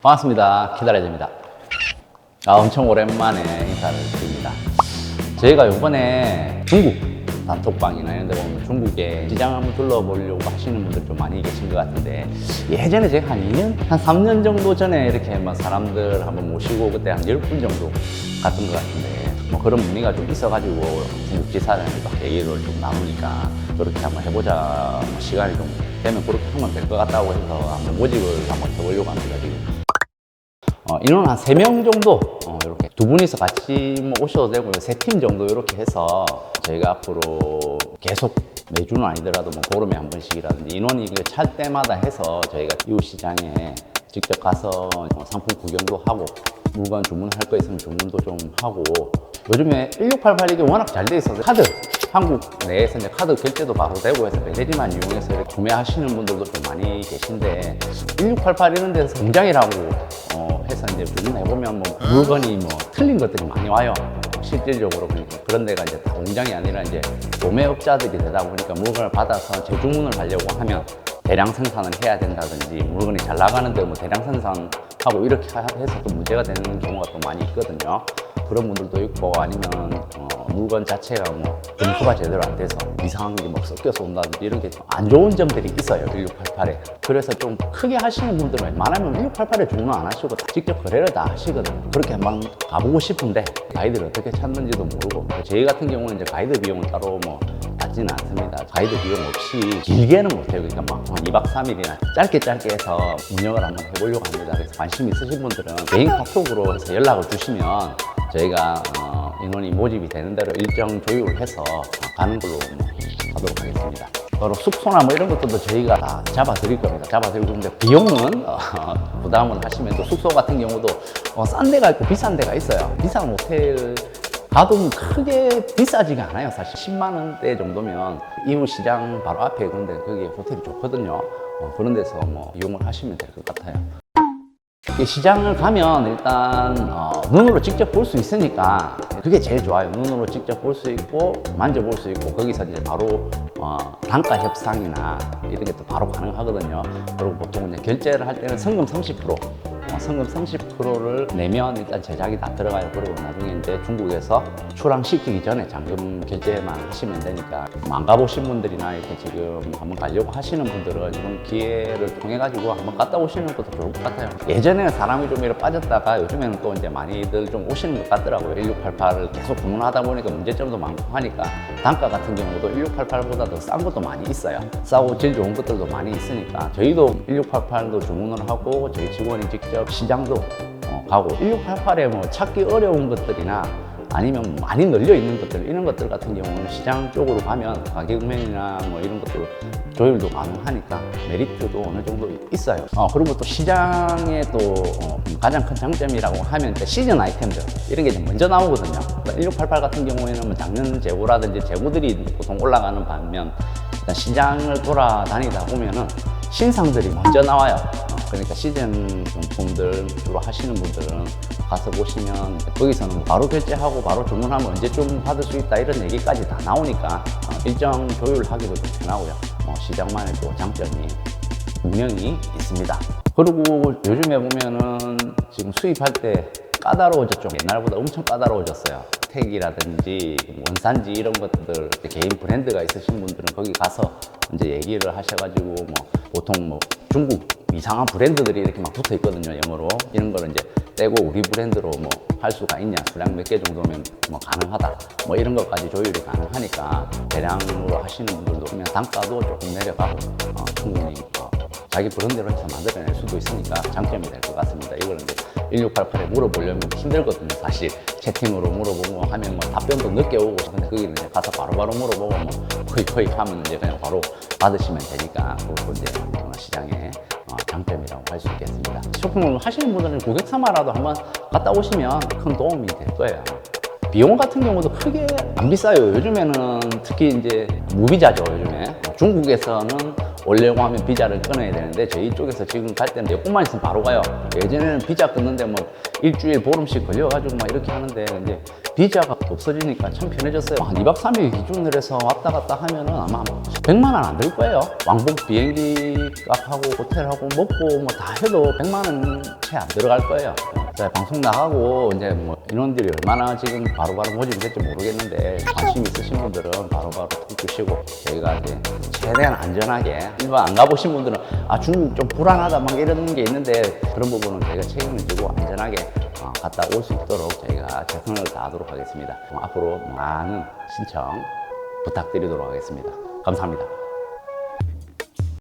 반갑습니다. 키다레즈입니다. 엄청 오랜만에 인사를 드립니다. 저희가 이번에 중국 단톡방이나 이런 데 보면 중국의 시장 한번 둘러보려고 하시는 분들 좀 많이 계신 것 같은데, 예전에 제가 한 2년? 한 3년 정도 전에 이렇게 뭐 사람들 한번 모시고 그때 한 10분 정도 갔던 것 같은데, 뭐 그런 문의가 좀 있어가지고 중국 지사랑 막 얘기를 좀 나누니까 그렇게 한번 해보자, 뭐 시간이 좀 되면 그렇게 하면 될 것 같다고 해서 한번 모집을 한번 해보려고 합니다. 지금 인원 한 3명 정도 이렇게 두 분이서 같이 뭐 오셔도 되고 3팀 정도 이렇게 해서 저희가 앞으로 계속 매주는 아니더라도 뭐 보름에 한 번씩이라든지 인원이 찰 때마다 해서 저희가 이웃시장에 직접 가서 상품 구경도 하고 물건 주문할 거 있으면 주문도 좀 하고, 요즘에 1688 이게 워낙 잘 돼 있어서 카드, 한국 내에서 이제 카드 결제도 바로 되고 해서 메대리만 이용해서 이렇게 구매하시는 분들도 좀 많이 계신데, 1688 이런 데서 공장이라고 해서 이제 주문해보면 뭐 물건이 뭐 틀린 것들이 많이 와요. 실질적으로. 그러니까 그런 데가 이제 다 공장이 아니라 이제 도매업자들이 되다 보니까 물건을 받아서 재주문을 하려고 하면 대량 생산을 해야 된다든지, 물건이 잘 나가는데 뭐 대량 생산하고 이렇게 해서 또 문제가 되는 경우가 또 많이 있거든요. 그런 분들도 있고, 아니면 물건 자체가 뭐 검수가 제대로 안 돼서 이상한 게 막 섞여서 온다든지 이런 게 안 좋은 점들이 있어요, 1688에. 그래서 좀 크게 하시는 분들은 웬만하면 1688에 주문 안 하시고 직접 거래를 다 하시거든요. 그렇게 한번 가보고 싶은데 가이드를 어떻게 찾는지도 모르고, 저희 같은 경우는 이제 가이드 비용을 따로 뭐 받지는 않습니다. 가이드 비용 없이 길게는 못해요. 그러니까 막 2박 3일이나 짧게 해서 운영을 한번 해보려고 합니다. 그래서 관심 있으신 분들은 개인 카톡으로 해서 연락을 주시면 저희가 인원이 모집이 되는 대로 일정 조율해서 가는 걸로 하도록 하겠습니다. 바로 숙소나 뭐 이런 것들도 저희가 다 잡아드릴 겁니다. 잡아드리고, 근데 비용은 부담을 하시면, 또 숙소 같은 경우도 싼 데가 있고 비싼 데가 있어요. 비싼 호텔 가도 크게 비싸지가 않아요. 사실 10만 원대 정도면 이웃시장 바로 앞에 그런데 거기 호텔이 좋거든요. 그런 데서 뭐 이용을 하시면 될 것 같아요. 시장을 가면 일단 눈으로 직접 볼 수 있으니까 그게 제일 좋아요. 눈으로 직접 볼 수 있고 만져볼 수 있고, 거기서 이제 바로 단가 협상이나 이런 게 또 바로 가능하거든요. 그리고 보통 이제 결제를 할 때는 성금 30%를 내면 일단 제작이 다 들어가요. 그리고 나중에 이제 중국에서 출항시키기 전에 잔금 결제만 하시면 되니까, 안 가보신 분들이나 이렇게 지금 한번 가려고 하시는 분들은 이런 기회를 통해 가지고 한번 갔다 오시는 것도 좋을 것 같아요. 예전에는 사람이 좀 이렇게 빠졌다가 요즘에는 또 이제 많이들 좀 오시는 것 같더라고요. 1688을 계속 주문하다 보니까 문제점도 많고 하니까 단가 같은 경우도 1688보다 더 싼 것도 많이 있어요. 싸고 질 좋은 것들도 많이 있으니까 저희도 1688도 주문을 하고 저희 직원이 직접 시장도 가고, 1688에 뭐 찾기 어려운 것들이나 아니면 많이 널려 있는 것들, 이런 것들 같은 경우는 시장 쪽으로 가면 가격면이나 뭐 이런 것들 조율도 가능하니까 메리트도 어느 정도 있어요. 그리고 또 시장의 또 가장 큰 장점이라고 하면 시즌 아이템들 이런 게 좀 먼저 나오거든요. 1688 같은 경우에는 뭐 작년 재고라든지 재고들이 보통 올라가는 반면, 일단 시장을 돌아다니다 보면은 신상들이 먼저 나와요. 그러니까 시즌 용품들 주로 하시는 분들은 가서 보시면 거기서는 바로 결제하고 바로 주문하면 언제쯤 받을 수 있다 이런 얘기까지 다 나오니까 일정 조율하기도 좀 편하고요. 시장만의 또 장점이 분명히 있습니다. 그리고 요즘에 보면은 지금 수입할 때 까다로워졌죠. 옛날보다 엄청 까다로워졌어요. 택이라든지 원산지 이런 것들, 개인 브랜드가 있으신 분들은 거기 가서 이제 얘기를 하셔가지고 뭐 보통 뭐 중국 이상한 브랜드들이 이렇게 막 붙어 있거든요, 영어로. 이런 거를 이제 떼고 우리 브랜드로 뭐 할 수가 있냐, 수량 몇 개 정도면 뭐 가능하다, 뭐 이런 것까지 조율이 가능하니까 대량으로 하시는 분들도 그냥 단가도 조금 내려가고 충분히 자기 브랜드로 해서 만들어낼 수도 있으니까 장점이 될 것 같습니다. 이거는 이제 1688에 물어보려면 힘들거든요. 사실 채팅으로 물어보고 하면 뭐 답변도 늦게 오고, 근데 거기는 이제 가서 바로바로 물어보고 뭐 거의 하면 이제 그냥 바로 받으시면 되니까, 그것도 이제 시장의 장점이라고 할 수 있겠습니다. 쇼핑몰 하시는 분들은 고객 삼아라도 한번 갔다 오시면 큰 도움이 될 거예요. 비용 같은 경우도 크게 안 비싸요. 요즘에는 특히 이제 무비자죠. 요즘에 중국에서는 오려고 하면 비자를 끊어야 되는데, 저희 쪽에서 지금 갈 때는 여권만 있으면 바로 가요. 예전에는 비자 끊는데 뭐 일주일 보름씩 걸려가지고 막 이렇게 하는데 이제 비자가 없어지니까 참 편해졌어요. 한 2박 3일 기준으로 해서 왔다 갔다 하면은 아마 100만 원 안 들 거예요. 왕복 비행기 값하고 호텔하고 먹고 뭐 다 해도 100만 원 채 안 들어갈 거예요. 자, 방송 나가고 이제 뭐 인원들이 얼마나 지금 바로바로 모집이 될지 모르겠는데 관심 있으신 분들은 바로바로 톡 주시고 저희가 이제 최대한 안전하게 일반 안 가보신 분들은 아 중국 좀 불안하다 막 이런 게 있는데 그런 부분은 저희가 책임을 지고 안전하게 갔다 올 수 있도록 저희가 최선을 다하도록 하겠습니다. 앞으로 많은 신청 부탁드리도록 하겠습니다. 감사합니다.